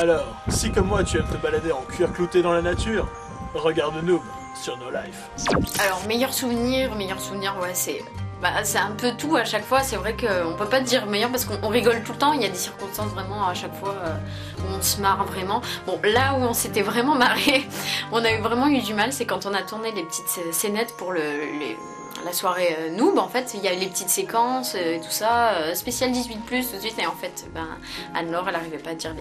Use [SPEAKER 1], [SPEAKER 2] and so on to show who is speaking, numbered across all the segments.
[SPEAKER 1] Alors, si comme moi tu aimes te balader en cuir clouté dans la nature, regarde Noob sur No Life.
[SPEAKER 2] Alors, meilleur souvenir, ouais, c'est un peu tout à chaque fois. C'est vrai qu'on peut pas te dire meilleur parce qu'on rigole tout le temps. Il y a des circonstances vraiment à chaque fois où on se marre vraiment. Bon, là où on s'était vraiment marré, on a vraiment eu du mal, c'est quand on a tourné les petites scénettes pour la soirée Noob. En fait, il y a les petites séquences et tout ça, spécial 18+, tout de suite. Et en fait, Anne-Laure, elle arrivait pas à dire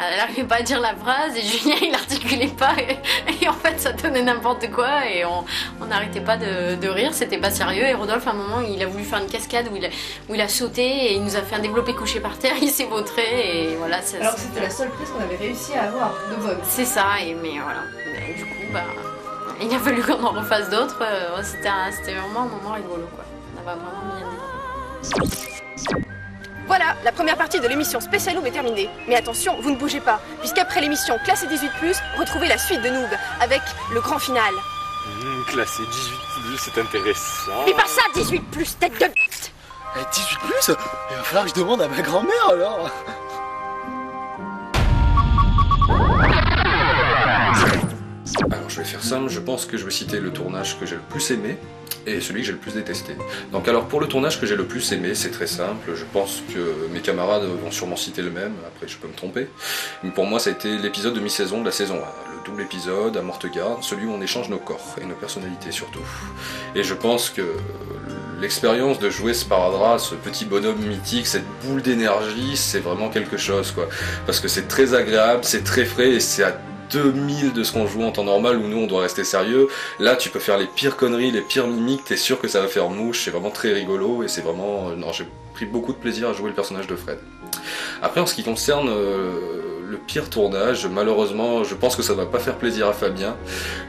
[SPEAKER 2] Elle n'arrivait pas à dire la phrase et Julien il articulait pas et en fait ça donnait n'importe quoi et on n'arrêtait pas de rire, c'était pas sérieux. Et Rodolphe à un moment il a voulu faire une cascade où il a sauté et il nous a fait un développé couché par terre, il s'est vautré et voilà.
[SPEAKER 3] Alors c'était la seule prise qu'on avait réussi à avoir de vol.
[SPEAKER 2] C'est ça, mais voilà. Et du coup il a fallu qu'on en refasse d'autres, c'était vraiment un moment rigolo quoi. On a vraiment bien aimé.
[SPEAKER 4] Voilà, la première partie de l'émission Spécial Noob est terminée. Mais attention, vous ne bougez pas, puisqu'après l'émission Classé 18+, retrouvez la suite de Noob, avec le grand final.
[SPEAKER 5] Classé 18+, c'est intéressant.
[SPEAKER 4] Mais pas ça, 18+, tête de...
[SPEAKER 6] 18+, il va falloir que je demande à ma grand-mère alors.
[SPEAKER 5] Alors je vais faire simple, je pense que je vais citer le tournage que j'ai le plus aimé et celui que j'ai le plus détesté. Donc alors pour le tournage que j'ai le plus aimé, c'est très simple, je pense que mes camarades vont sûrement citer le même, après je peux me tromper. Mais pour moi ça a été l'épisode de mi-saison de la saison 1, le double épisode à Mortegarde, celui où on échange nos corps et nos personnalités surtout. Et je pense que l'expérience de jouer Sparadrap, ce petit bonhomme mythique, cette boule d'énergie, c'est vraiment quelque chose quoi. Parce que c'est très agréable, c'est très frais et c'est à 2000 de ce qu'on joue en temps normal où nous on doit rester sérieux. Là tu peux faire les pires conneries, les pires mimiques, t'es sûr que ça va faire mouche, c'est vraiment très rigolo et c'est vraiment... Non, j'ai pris beaucoup de plaisir à jouer le personnage de Fred. Après en ce qui concerne le pire tournage, malheureusement je pense que ça va pas faire plaisir à Fabien,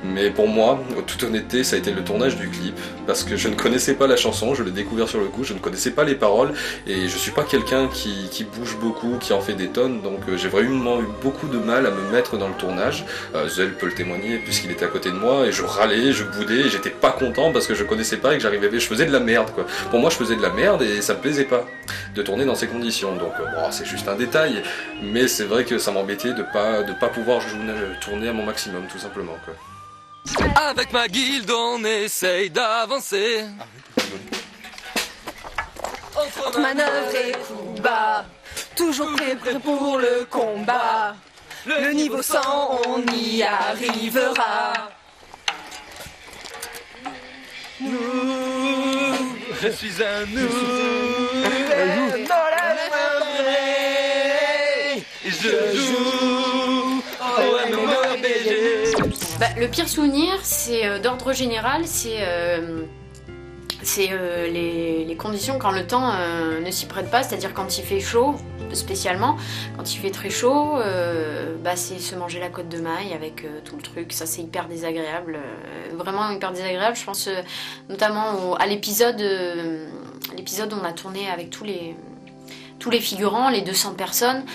[SPEAKER 5] mais pour moi, en toute honnêteté, ça a été le tournage du clip, parce que je ne connaissais pas la chanson, je l'ai découvert sur le coup, je ne connaissais pas les paroles, et je suis pas quelqu'un qui bouge beaucoup, qui en fait des tonnes, donc j'ai vraiment eu beaucoup de mal à me mettre dans le tournage. Zell peut le témoigner puisqu'il était à côté de moi, et je râlais, je boudais, et j'étais pas content parce que je connaissais pas et que je faisais de la merde quoi. Pour moi je faisais de la merde et ça me plaisait pas de tourner dans ces conditions, donc bon, c'est juste un détail, mais c'est vrai que ça m'embêtait de pas pouvoir tourner à mon maximum tout simplement quoi.
[SPEAKER 7] Avec ma guilde on essaye d'avancer.
[SPEAKER 4] Entre manœuvre et coup bas, toujours prêt pour le combat. Le niveau 100, on y arrivera.
[SPEAKER 7] Je suis un nous. Je joue au MMORPG.
[SPEAKER 2] Le pire souvenir, c'est d'ordre général, c'est les conditions quand le temps ne s'y prête pas, c'est-à-dire quand il fait chaud, spécialement, quand il fait très chaud, c'est se manger la côte de maille avec tout le truc, ça c'est hyper désagréable, vraiment hyper désagréable. Je pense notamment à l'épisode où on a tourné avec tous les figurants, les 200 personnes.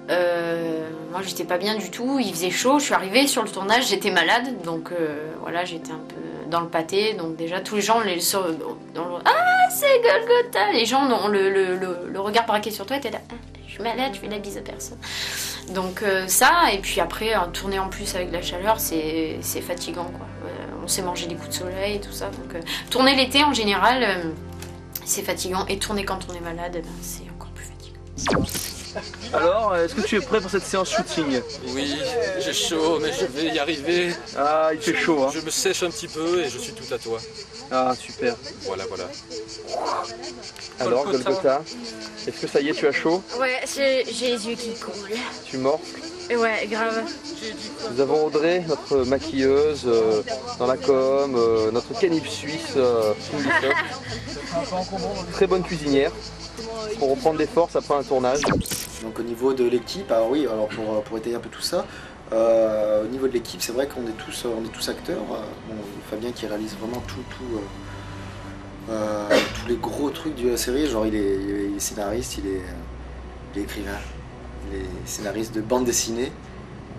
[SPEAKER 2] Moi j'étais pas bien du tout, il faisait chaud, je suis arrivée sur le tournage, j'étais malade, donc voilà, j'étais un peu dans le pâté, donc déjà tous les gens ah c'est Golgotha, les gens ont le regard braqué sur toi et t'es là, ah, je suis malade, je fais la bise à personne. Donc ça, et puis après tourner en plus avec la chaleur, c'est fatigant quoi. On s'est mangé des coups de soleil et tout ça, donc tourner l'été en général c'est fatigant, et tourner quand on est malade, c'est encore plus fatigant.
[SPEAKER 6] Alors, est-ce que tu es prêt pour cette séance shooting?
[SPEAKER 7] Oui, j'ai chaud, mais je vais y arriver.
[SPEAKER 6] Ah, il fait chaud, hein.
[SPEAKER 7] Je me sèche un petit peu et je suis tout à toi.
[SPEAKER 6] Ah, super.
[SPEAKER 7] Voilà.
[SPEAKER 6] Alors, Golgotha, est-ce que ça y est, tu as chaud?
[SPEAKER 2] Ouais, j'ai les yeux qui coulent.
[SPEAKER 6] Tu morfles?
[SPEAKER 2] Ouais, grave.
[SPEAKER 6] Nous avons Audrey, notre maquilleuse dans la com, notre canif suisse, très bonne cuisinière, pour reprendre des forces après un tournage.
[SPEAKER 8] Donc au niveau de l'équipe, alors oui, alors pour étayer un peu tout ça, au niveau de l'équipe, c'est vrai qu'on est tous acteurs. Bon, Fabien qui réalise vraiment tous les gros trucs de la série, genre il est scénariste, il est écrivain, il est scénariste de bande dessinée,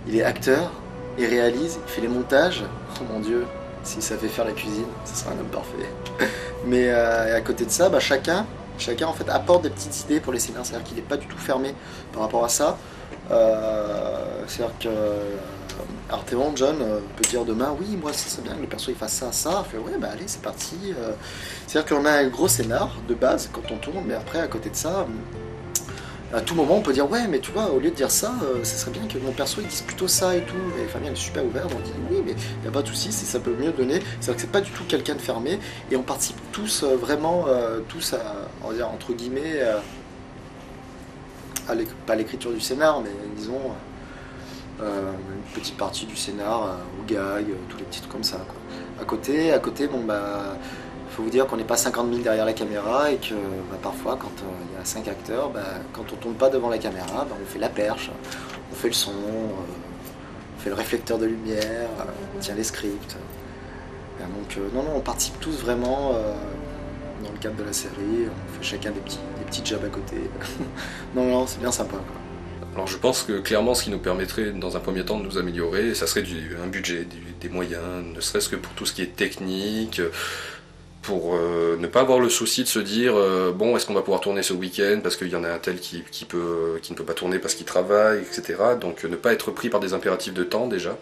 [SPEAKER 8] il est acteur, il réalise, il fait les montages. Oh mon dieu, s'il savait faire la cuisine, ce serait un homme parfait. Mais à côté de ça, chacun en fait apporte des petites idées pour les scénarios, c'est-à-dire qu'il n'est pas du tout fermé par rapport à ça. C'est-à-dire que Arteon, John peut dire demain, oui, moi ça serait bien que le perso il fasse ça, ça. Fait, ouais, bah allez, c'est parti. C'est-à-dire qu'on a un gros scénar de base quand on tourne, mais après, à côté de ça, à tout moment, on peut dire, ouais, mais tu vois, au lieu de dire ça, ça serait bien que mon perso il dise plutôt ça et tout. Et Fabien est super ouvert, donc il dit, oui, mais il n'y a pas de souci, si ça peut mieux donner. C'est-à-dire que c'est pas du tout quelqu'un de fermé, et on participe tous vraiment, tous à, on va dire, entre guillemets, pas à l'écriture du scénar, mais disons une petite partie du scénar, au gag, tous les petits trucs comme ça, quoi. À côté, bon bah, faut vous dire qu'on n'est pas 50 000 derrière la caméra et que bah, parfois, quand il y a 5 acteurs, bah, quand on tourne pas devant la caméra, bah, on fait la perche, on fait le son, on fait le réflecteur de lumière, on tient les scripts. Donc non, on participe tous vraiment dans le cadre de la série, on fait chacun des petits jobs à côté. Non, c'est bien sympa, quoi.
[SPEAKER 5] Alors je pense que clairement ce qui nous permettrait dans un premier temps de nous améliorer, ça serait un budget, des moyens, ne serait-ce que pour tout ce qui est technique, pour ne pas avoir le souci de se dire bon, est-ce qu'on va pouvoir tourner ce week-end parce qu'il y en a un tel qui ne peut pas tourner parce qu'il travaille, etc. Donc ne pas être pris par des impératifs de temps déjà.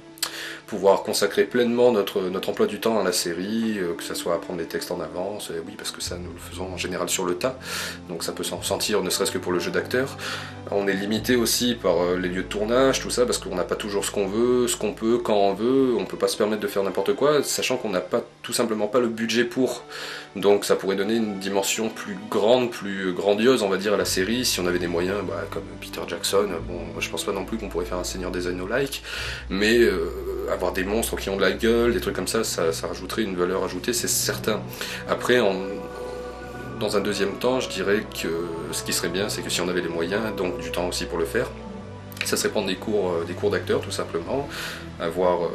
[SPEAKER 5] Pouvoir consacrer pleinement notre emploi du temps à la série, que ce soit apprendre les textes en avance, oui parce que ça nous le faisons en général sur le tas, donc ça peut s'en ressentir ne serait-ce que pour le jeu d'acteur. On est limité aussi par les lieux de tournage, tout ça, parce qu'on n'a pas toujours ce qu'on veut, ce qu'on peut, quand on veut, on peut pas se permettre de faire n'importe quoi, sachant qu'on n'a pas tout simplement pas le budget pour. Donc ça pourrait donner une dimension plus grande, plus grandiose on va dire à la série, si on avait des moyens comme Peter Jackson. Bon, je pense pas non plus qu'on pourrait faire un Seigneur des Anneaux-like, mais avoir des monstres qui ont de la gueule, des trucs comme ça rajouterait une valeur ajoutée, c'est certain. Après, dans un deuxième temps, je dirais que ce qui serait bien, c'est que si on avait les moyens, donc du temps aussi pour le faire, ça serait prendre des cours d'acteurs tout simplement, avoir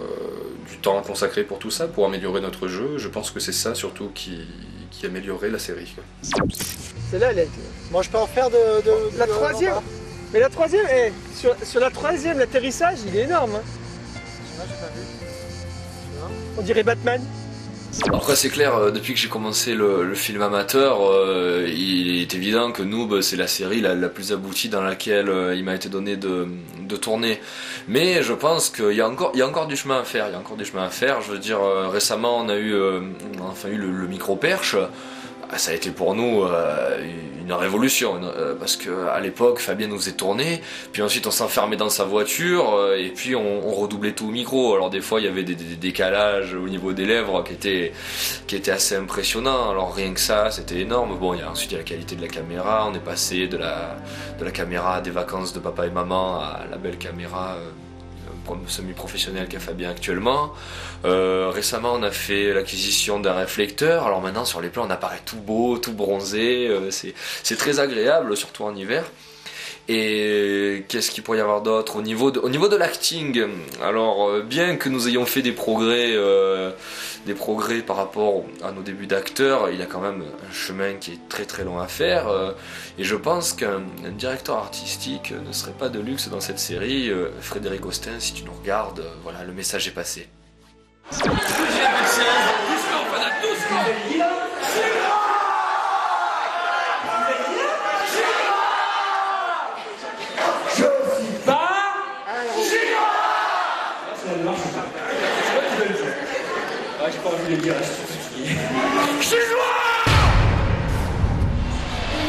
[SPEAKER 5] du temps consacré pour tout ça, pour améliorer notre jeu. Je pense que c'est ça surtout qui améliorerait la série, quoi.
[SPEAKER 9] Celle-là, elle est...
[SPEAKER 1] Moi, je peux en faire
[SPEAKER 9] La troisième. Mais la troisième, sur la troisième, l'atterrissage, il est énorme. Hein. On dirait Batman.
[SPEAKER 10] Après c'est clair, depuis que j'ai commencé le film amateur, il est évident que Noob c'est la série la plus aboutie dans laquelle il m'a été donné de tourner. Mais je pense qu'il y a encore du chemin à faire, Je veux dire, récemment on a eu le micro-perche. Ça a été pour nous une révolution, parce qu'à l'époque Fabien nous faisait tourner, puis ensuite on s'enfermait dans sa voiture, et puis on redoublait tout au micro. Alors des fois il y avait des décalages au niveau des lèvres qui étaient assez impressionnants. Alors rien que ça, c'était énorme. Bon, ensuite il y a la qualité de la caméra, on est passé de la caméra des vacances de papa et maman à la belle caméra semi-professionnel qu'a Fabien actuellement. Récemment on a fait l'acquisition d'un réflecteur, alors maintenant sur les plans on apparaît tout beau, tout bronzé, c'est très agréable, surtout en hiver. Et qu'est-ce qu'il pourrait y avoir d'autre au niveau de l'acting? Alors bien que nous ayons fait des progrès par rapport à nos débuts d'acteurs, il y a quand même un chemin qui est très très long à faire, et je pense qu'un directeur artistique ne serait pas de luxe dans cette série. Frédéric Gostin, si tu nous regardes, voilà, le message est passé.
[SPEAKER 9] J'ai pas envie de le dire. Chinois!